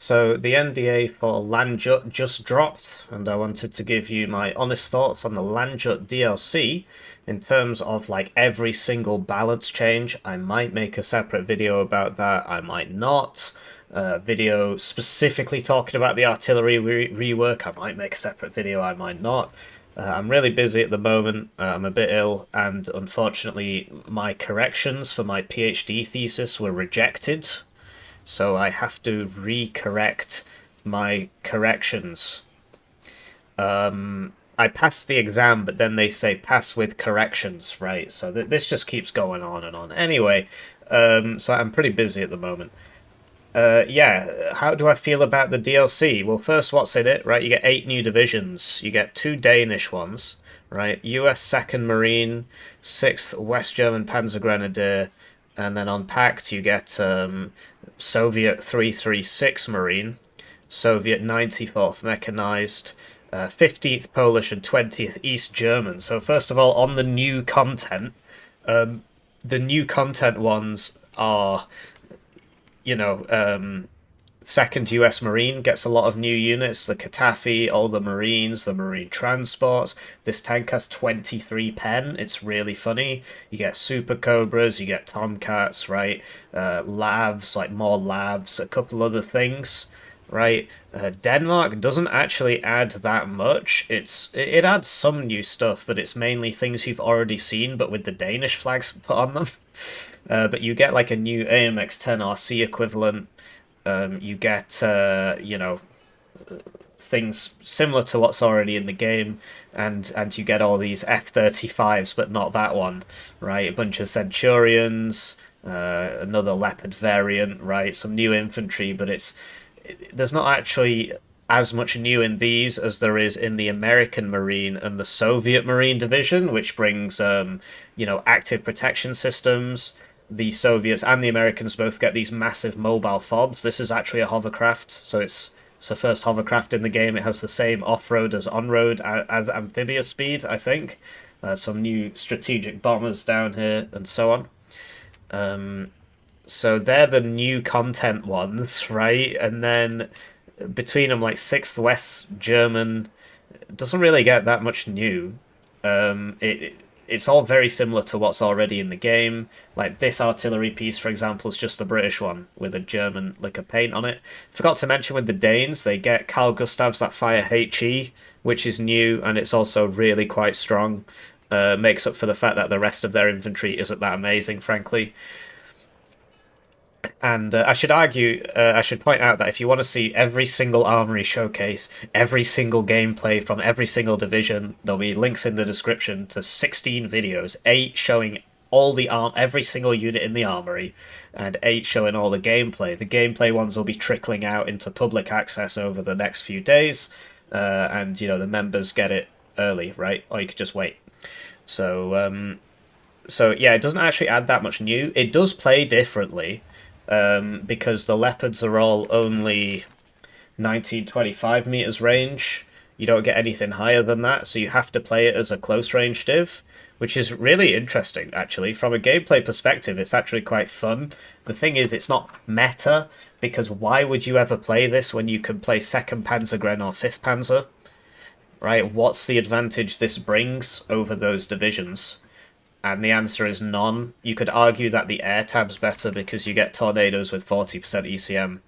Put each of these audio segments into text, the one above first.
So the NDA for Landjut just dropped, and I wanted to give you my honest thoughts on the Landjut DLC in terms of like every single balance change. I might make a separate video about that, I might not. Video specifically talking about the artillery rework. I might make a separate video, I might not. I'm really busy at the moment. I'm a bit ill, and unfortunately, my corrections for my PhD thesis were rejected. So I have to recorrect my corrections. I passed the exam, but then they say pass with corrections, right? So this just keeps going on and on. Anyway, so I'm pretty busy at the moment. Yeah, how do I feel about the DLC? Well, first, what's in it, right? You get 8 new divisions. You get 2 Danish ones, right? US 2nd Marine, 6th West German Panzer Grenadier, and then on Pact you get Soviet 336 Marine, Soviet 94th Mechanized, 15th Polish, and 20th East German. So first of all, on the new content, the new content ones are, you know, 2nd US Marine gets a lot of new units, the Katafi, all the Marines, the Marine Transports. This tank has 23 pen, it's really funny. You get Super Cobras, you get Tomcats, right? Lavs, like more Lavs, a couple other things, right? Denmark doesn't actually add that much. It adds some new stuff, but it's mainly things you've already seen, but with the Danish flags put on them. But you get like a new AMX-10 RC equivalent. You get, you know, things similar to what's already in the game, and you get all these F-35s, but not that one, right? A bunch of Centurions, another Leopard variant, right? Some new infantry, but there's not actually as much new in these as there is in the American Marine and the Soviet Marine Division, which brings, you know, active protection systems. The Soviets and the Americans both get these massive mobile FOBs. This is actually a hovercraft, so it's the first hovercraft in the game. It has the same off-road as on-road as amphibious speed, I think. Some new strategic bombers down here, and so on. So they're the new content ones, right? And then between them, like 6th West German doesn't really get that much new. It's all very similar to what's already in the game. Like this artillery piece, for example, is just the British one with a German liquor paint on it. Forgot to mention with the Danes, they get Carl Gustavs that fire HE, which is new, and it's also really quite strong. Makes up for the fact that the rest of their infantry isn't that amazing, frankly. And I should point out that if you want to see every single Armoury showcase, every single gameplay from every single division, there'll be links in the description to 16 videos, 8 showing every single unit in the Armoury, and 8 showing all the gameplay. The gameplay ones will be trickling out into public access over the next few days, and you know the members get it early, right? Or you could just wait. So yeah, it doesn't actually add that much new. It does play differently. Because the Leopards are all only 19-25 meters range. You don't get anything higher than that, so you have to play it as a close range div, which is really interesting, actually. From a gameplay perspective, it's actually quite fun. The thing is, it's not meta, because why would you ever play this when you can play 2nd Panzergren or 5th Panzer? Right? What's the advantage this brings over those divisions? And the answer is none. You could argue that the air tab's better because you get tornadoes with 40% ECM,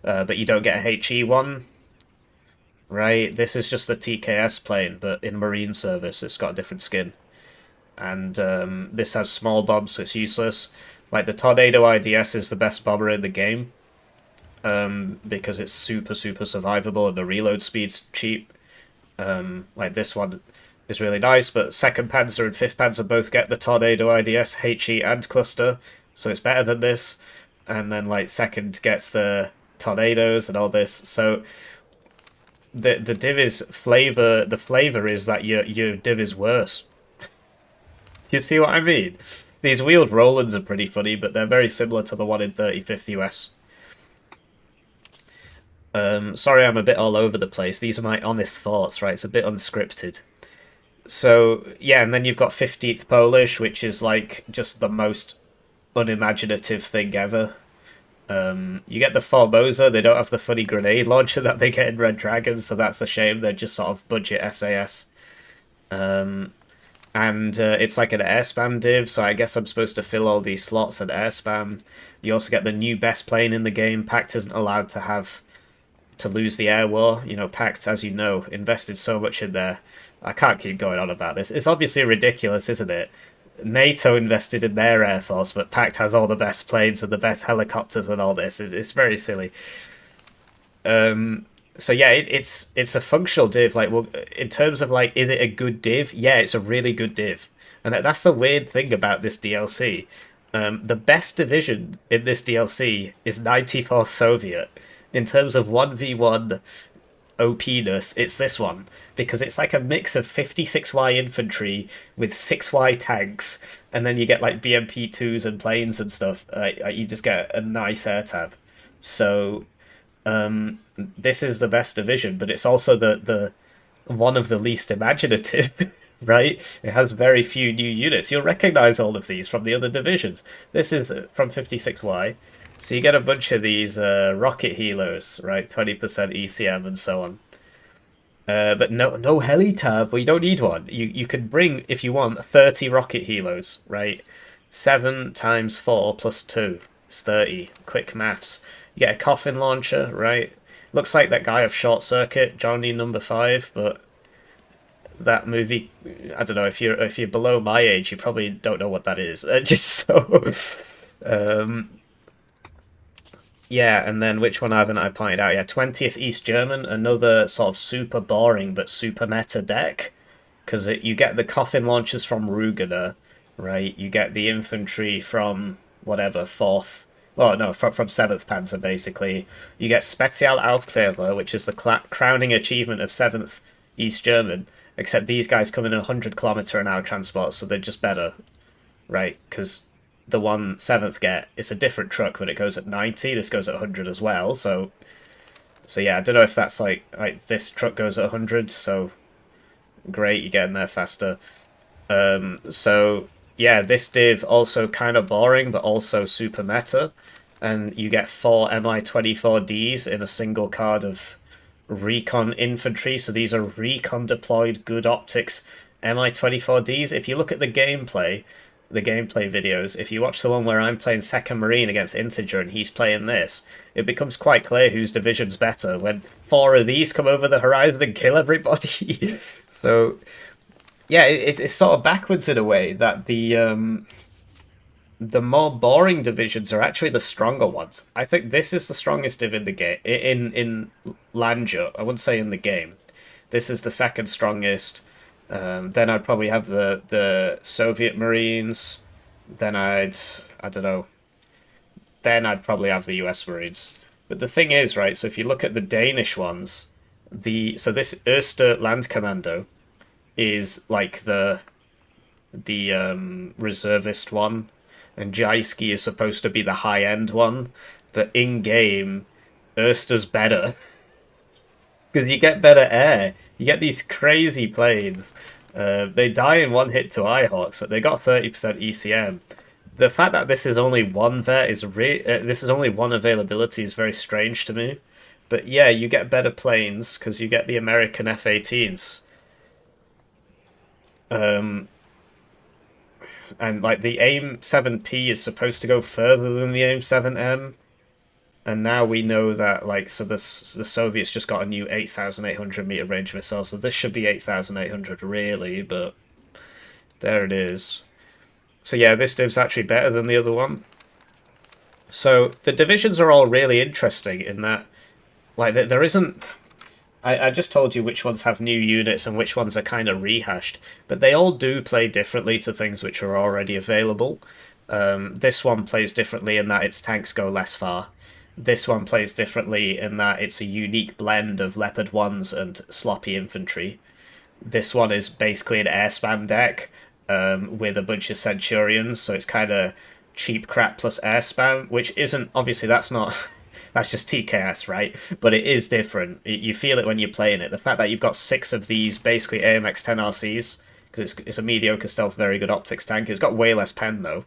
but you don't get a HE one, right? This is just the TKS plane, but in Marine service, it's got a different skin. And this has small bombs, so it's useless. Like, the Tornado IDS is the best bomber in the game, because it's super, super survivable and the reload speed's cheap. Like, this one is really nice, but 2nd Panzer and 5th Panzer both get the Tornado IDS, HE, and Cluster, so it's better than this. And then, like, 2nd gets the Tornadoes and all this. So the div is flavor. The flavor is that your div is worse. You see what I mean? These wheeled Rolands are pretty funny, but they're very similar to the one in 35th US. Sorry, I'm a bit all over the place. These are my honest thoughts, right? It's a bit unscripted. So, yeah, and then you've got 15th Polish, which is, like, just the most unimaginative thing ever. You get the Formosa, they don't have the funny grenade launcher that they get in Red Dragon, so that's a shame. They're just sort of budget SAS. And it's like an air spam div, so I guess I'm supposed to fill all these slots and air spam. You also get the new best plane in the game. Pact isn't allowed to lose the air war. You know, Pact, as you know, invested so much in there. I can't keep going on about this. It's obviously ridiculous, isn't it? NATO invested in their air force, but Pact has all the best planes and the best helicopters and all this. It's very silly. So yeah, it's a functional div. Like, well, in terms of like, is it a good div? Yeah, it's a really good div, and that's the weird thing about this DLC. The best division in this DLC is 94th Soviet. In terms of 1v1 OP-ness, it's this one, because it's like a mix of 56Y infantry with 6Y tanks, and then you get like BMP2s and planes and stuff. You just get a nice air tab. So this is the best division, but it's also the one of the least imaginative, right? It has very few new units. You'll recognize all of these from the other divisions. This is from 56Y. So you get a bunch of these rocket healers, right? 20% ECM and so on. But no heli tab. Well, you don't need one. You can bring, if you want, 30 rocket helos, right? 7 times 4 plus 2 is 30. Quick maths. You get a coffin launcher, right? Looks like that guy of Short Circuit, Johnny Number 5, but that movie, I don't know, if you're below my age, you probably don't know what that is. Just so yeah, and then which one haven't I pointed out? Yeah, 20th East German, another sort of super boring but super meta deck, because you get the coffin launchers from Rugener, right? You get the infantry from whatever, 4th, well, no, from 7th Panzer, basically. You get Spezialaufklärer, which is the crowning achievement of 7th East German, except these guys come in 100km/h transport, so they're just better, right? Because the one 7th get, it's a different truck, but it goes at 90. This goes at 100 as well. So yeah, I don't know if that's like this truck goes at 100. So great, you're getting there faster. So yeah, this div also kind of boring, but also super meta. And you get 4 Mi-24Ds in a single card of recon infantry. So these are recon deployed, good optics Mi-24Ds. If you look at the gameplay videos, if you watch the one where I'm playing 2nd Marine against Integer and he's playing this, it becomes quite clear whose division's better when 4 of these come over the horizon and kill everybody. So yeah, it's sort of backwards in a way that the more boring divisions are actually the stronger ones. I think this is the strongest div in the game, in Landjut. I wouldn't say in the game. This is the second strongest. Then I'd probably have the Soviet Marines. Then I don't know. Then I'd probably have the US Marines. But the thing is, right, so if you look at the Danish ones, so this Öster Landkommando is like the reservist one, and Jaiski is supposed to be the high-end one, but in-game, Öster's better. Because you get better air. You get these crazy planes. They die in one hit to Eyehawks, but they got 30% ECM. The fact that this is only one vet is this is only one availability is very strange to me. But yeah, you get better planes because you get the American F-18s. And like the AIM 7P is supposed to go further than the AIM 7M. And now we know that, like, so the Soviets just got a new 8,800 meter range missile, so this should be 8,800 really, but there it is. So yeah, this div's actually better than the other one. So the divisions are all really interesting in that, like, there isn't... I just told you which ones have new units and which ones are kind of rehashed, but they all do play differently to things which are already available. This one plays differently in that its tanks go less far. This one plays differently in that it's a unique blend of Leopard 1s and sloppy infantry. This one is basically an air spam deck with a bunch of Centurions, so it's kind of cheap crap plus air spam, which isn't... Obviously, that's not... That's just TKS, right? But it is different. You feel it when you're playing it. The fact that you've got 6 of these basically AMX 10 RCs, because it's a mediocre stealth, very good optics tank. It's got way less pen, though.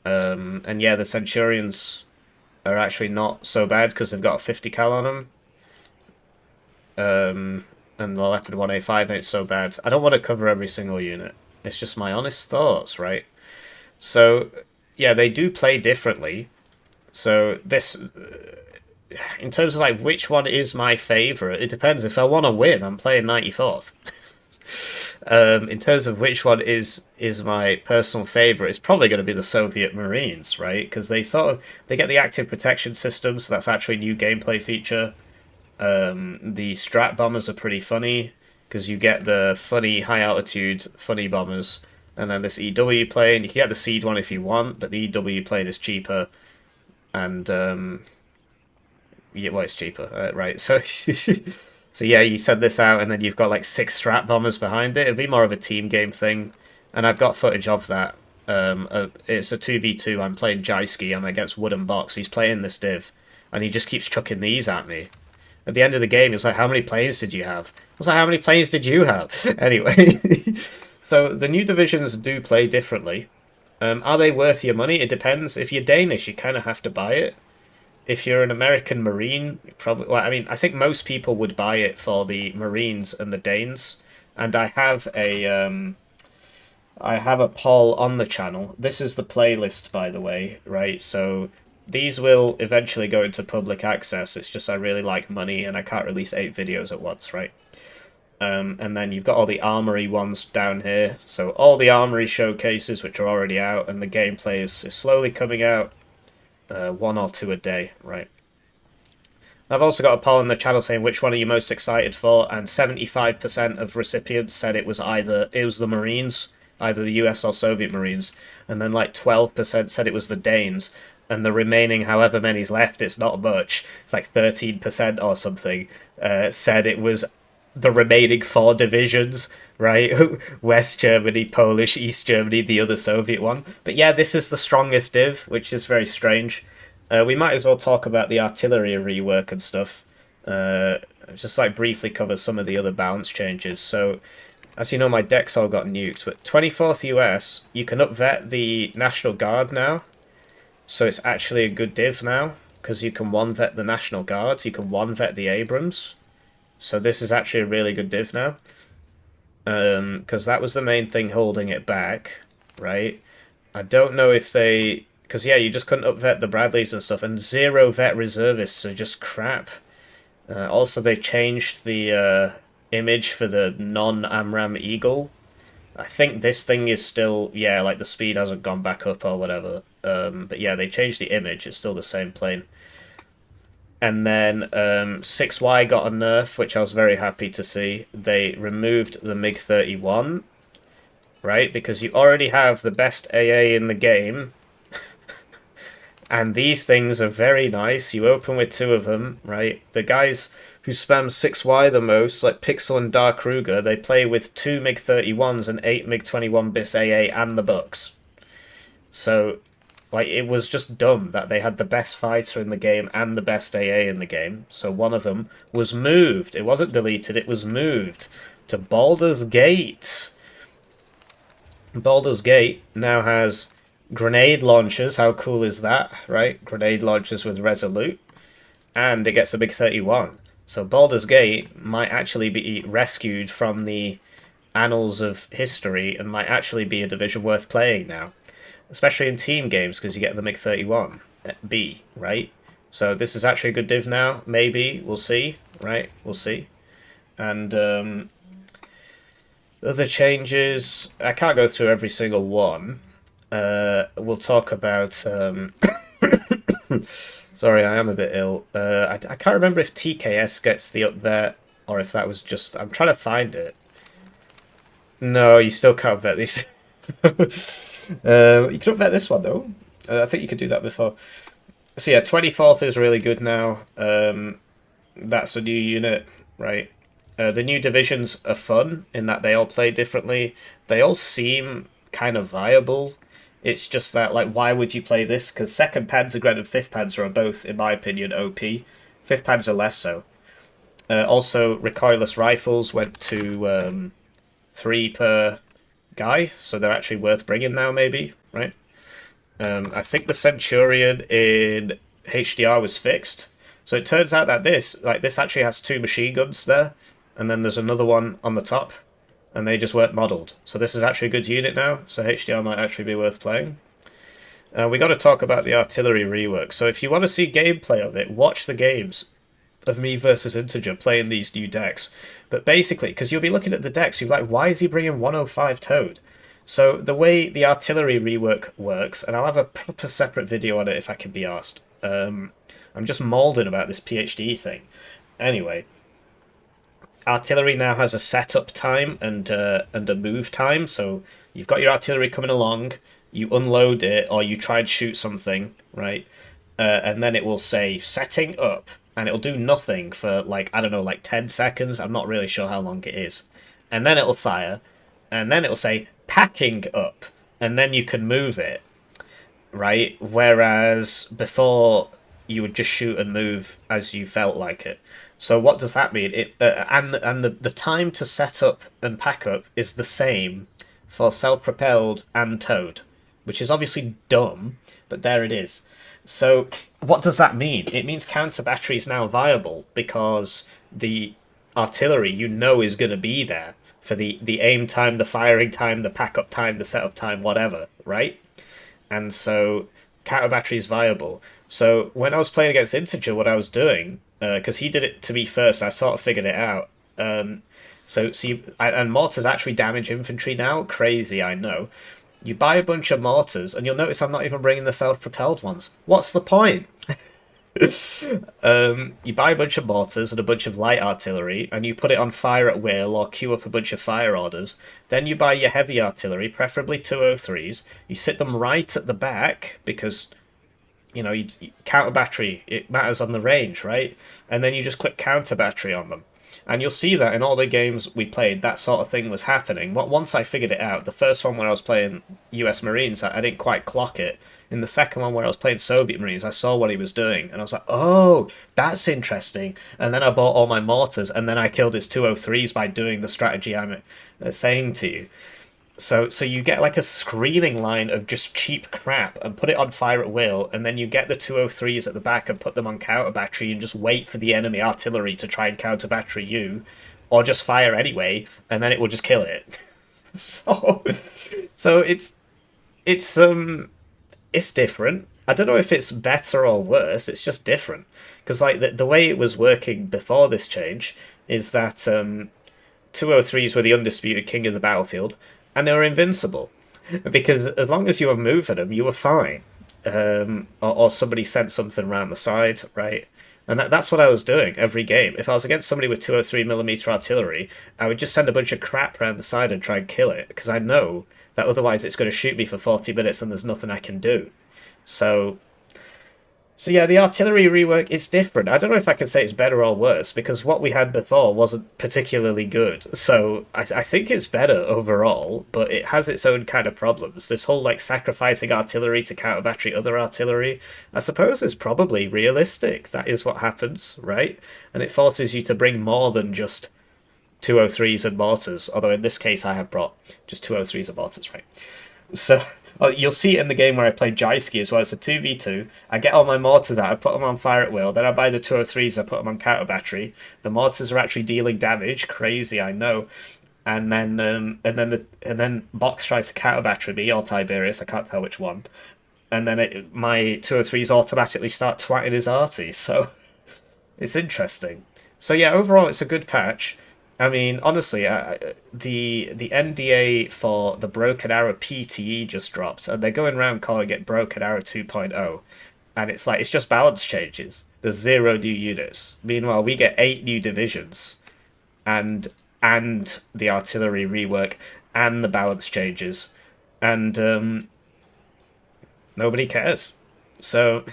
And yeah, the Centurions... are actually not so bad because they've got a 50 cal on them. And the Leopard 1A5 ain't so bad. I don't want to cover every single unit. It's just my honest thoughts, right? So, yeah, they do play differently. So this, in terms of like which one is my favourite, it depends. If I want to win, I'm playing 94th. In terms of which one is my personal favourite, it's probably going to be the Soviet Marines, right? Because they get the active protection system, so that's actually a new gameplay feature. The strat bombers are pretty funny because you get the funny high altitude funny bombers, and then this EW plane. You can get the seed one if you want, but the EW plane is cheaper, and yeah, well, it's cheaper, right? So, so yeah, you send this out, and then you've got like 6 strat bombers behind it. It'd be more of a team game thing, and I've got footage of that. It's a 2v2. I'm playing Jaiski. I'm against Wooden Box. He's playing this div, and he just keeps chucking these at me. At the end of the game, it's like, how many planes did you have? I was like, how many planes did you have? Anyway, so the new divisions do play differently. Are they worth your money? It depends. If you're Danish, you kind of have to buy it. If you're an American Marine, probably. Well, I mean, I think most people would buy it for the Marines and the Danes. And I have a poll on the channel. This is the playlist, by the way, right? So these will eventually go into public access. It's just I really like money and I can't release 8 videos at once, right? And then you've got all the Armoury ones down here. So all the Armoury showcases, which are already out, and the gameplay is slowly coming out. 1 or 2 a day, right? I've also got a poll on the channel saying which one are you most excited for, and 75% of recipients said it was the Marines, either the US or Soviet Marines, and then like 12% said it was the Danes, and the remaining however many's left, it's not much, it's like 13% or something, said it was the remaining 4 divisions, right? West Germany, Polish, East Germany, the other Soviet one. But yeah, this is the strongest div, which is very strange. We might as well talk about the artillery rework and stuff. Just like briefly cover some of the other balance changes. So, as you know, my decks all got nuked, but 24th US, you can upvet the National Guard now. So it's actually a good div now, because you can 1-vet the National Guard, you can 1-vet the Abrams. So this is actually a really good div now. Because that was the main thing holding it back, right? I don't know if they... Because, yeah, you just couldn't up-vet the Bradleys and stuff, and 0-vet reservists are just crap. Also, they changed the image for the non-AMRAM Eagle. I think this thing is still... Yeah, like, the speed hasn't gone back up or whatever. But, yeah, they changed the image. It's still the same plane. And then 6Y got a nerf, which I was very happy to see. They removed the MiG-31, right? Because you already have the best AA in the game. And these things are very nice. You open with 2 of them, right? The guys who spam 6Y the most, like Pixel and Dark Ruger, they play with 2 MiG-31s and 8 MiG-21 bis AA and the Bucks. So... like, it was just dumb that they had the best fighter in the game and the best AA in the game. So one of them was moved. It wasn't deleted, it was moved to Baldur's Gate. Baldur's Gate now has grenade launchers. How cool is that, right? Grenade launchers with Resolute. And it gets a big 31. So Baldur's Gate might actually be rescued from the annals of history and might actually be a division worth playing now. Especially in team games, because you get the MiG-31B, right? So this is actually a good div now. Maybe. We'll see, right? We'll see. And other changes... I can't go through every single one. We'll talk about... Sorry, I am a bit ill. I can't remember if TKS gets the up there, or if that was just... I'm trying to find it. No, you still can't vet these... you could vet this one though. I think you could do that before. So yeah, 24th is really good now. That's a new unit, right? The new divisions are fun in that they all play differently. They all seem kind of viable. It's just that, like, why would you play this? Because 2nd Panzergren and 5th Panzer are both, in my opinion, OP. 5th Panzer less so. Also, recoilless rifles went to 3 per guy, so they're actually worth bringing now, maybe, right? I think the Centurion in HDR was fixed. So it turns out that this actually has two machine guns there, and then there's another one on the top, and they just weren't modelled. So this is actually a good unit now, so HDR might actually be worth playing. We got to talk about the artillery rework. So if you want to see gameplay of it, watch the games of me versus Integer playing these new decks. But basically, because you'll be looking at the decks, you're like, why is he bringing 105 Toad? So the way the artillery rework works, and I'll have a proper separate video on it if I can be asked. I'm just mauling about this PhD thing. Anyway, artillery now has a setup time and a move time. So you've got your artillery coming along, you unload it, or you try and shoot something, right? And then it will say setting up, and it'll do nothing for like, I don't know, like 10 seconds. I'm not really sure how long it is. And then it'll fire, and then it'll say packing up, and then you can move it, right? Whereas before you would just shoot and move as you felt like it. So what does that mean? The time to set up and pack up is the same for self-propelled and towed, which is obviously dumb, but there it is. So what does that mean? It means counter battery is now viable because the artillery is going to be there for the aim time, the firing time, the pack up time, the setup time, whatever, right? And so counter battery is viable. So when I was playing against Integer, what I was doing, because he did it to me first, I sort of figured it out. And mortars actually damage infantry now. Crazy, I know. You buy a bunch of mortars, and you'll notice I'm not even bringing the self-propelled ones. What's the point? You buy a bunch of mortars and a bunch of light artillery, and you put it on fire at will or queue up a bunch of fire orders. Then you buy your heavy artillery, preferably 203s. You sit them right at the back because, you counter battery, it matters on the range, right? And then you just click counter battery on them. And you'll see that in all the games we played, that sort of thing was happening. Once I figured it out, the first one where I was playing US Marines, I didn't quite clock it. In the second one where I was playing Soviet Marines, I saw what he was doing, and I was like, oh, that's interesting. And then I bought all my mortars, and then I killed his 203s by doing the strategy I'm saying to you. So you get like a screening line of just cheap crap and put it on fire at will, and then you get the 203s at the back and put them on counter battery and just wait for the enemy artillery to try and counter battery you, or just fire anyway, and then it will just kill it. so it's different. I don't know if it's better or worse. It's just different because like the way it was working before this change is that 203s were the undisputed king of the battlefield. And they were invincible, because as long as you were moving them, you were fine. Or somebody sent something around the side, right? And that's what I was doing every game. If I was against somebody with 203mm artillery, I would just send a bunch of crap around the side and try and kill it, because I know that otherwise it's going to shoot me for 40 minutes and there's nothing I can do. So yeah, the artillery rework is different. I don't know if I can say it's better or worse, because what we had before wasn't particularly good. So I think it's better overall, but it has its own kind of problems. This whole like sacrificing artillery to counter battery other artillery, I suppose is probably realistic. That is what happens, right? And it forces you to bring more than just 203s and mortars, although in this case I have brought just 203s and mortars, right? So you'll see it in the game where I played Jaiski as well. It's a 2v2. I get all my mortars out, I put them on fire at will, then I buy the 203s, I put them on counter battery. The mortars are actually dealing damage, crazy, I know. And then Box tries to counter battery me, or Tiberius, I can't tell which one. And then my 203s automatically start twatting his Arty, so it's interesting. So yeah, overall it's a good patch. I mean, honestly, the NDA for the Broken Arrow PTE just dropped, and they're going around calling it Broken Arrow 2.0, and it's like, it's just balance changes. There's 0 new units. Meanwhile, we get 8 new divisions, and the artillery rework, and the balance changes, and nobody cares. So,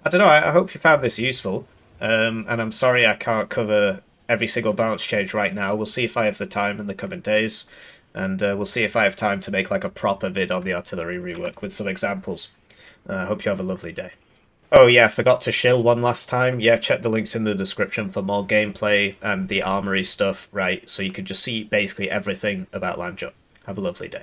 I don't know, I hope you found this useful, and I'm sorry I can't cover every single balance change right now. We'll see if I have the time in the coming days, and we'll see if I have time to make like a proper vid on the artillery rework with some examples. I hope you have a lovely day. Oh yeah, forgot to shill one last time. Yeah, check the links in the description for more gameplay and the Armoury stuff, right? So you can just see basically everything about Landjut. Have a lovely day.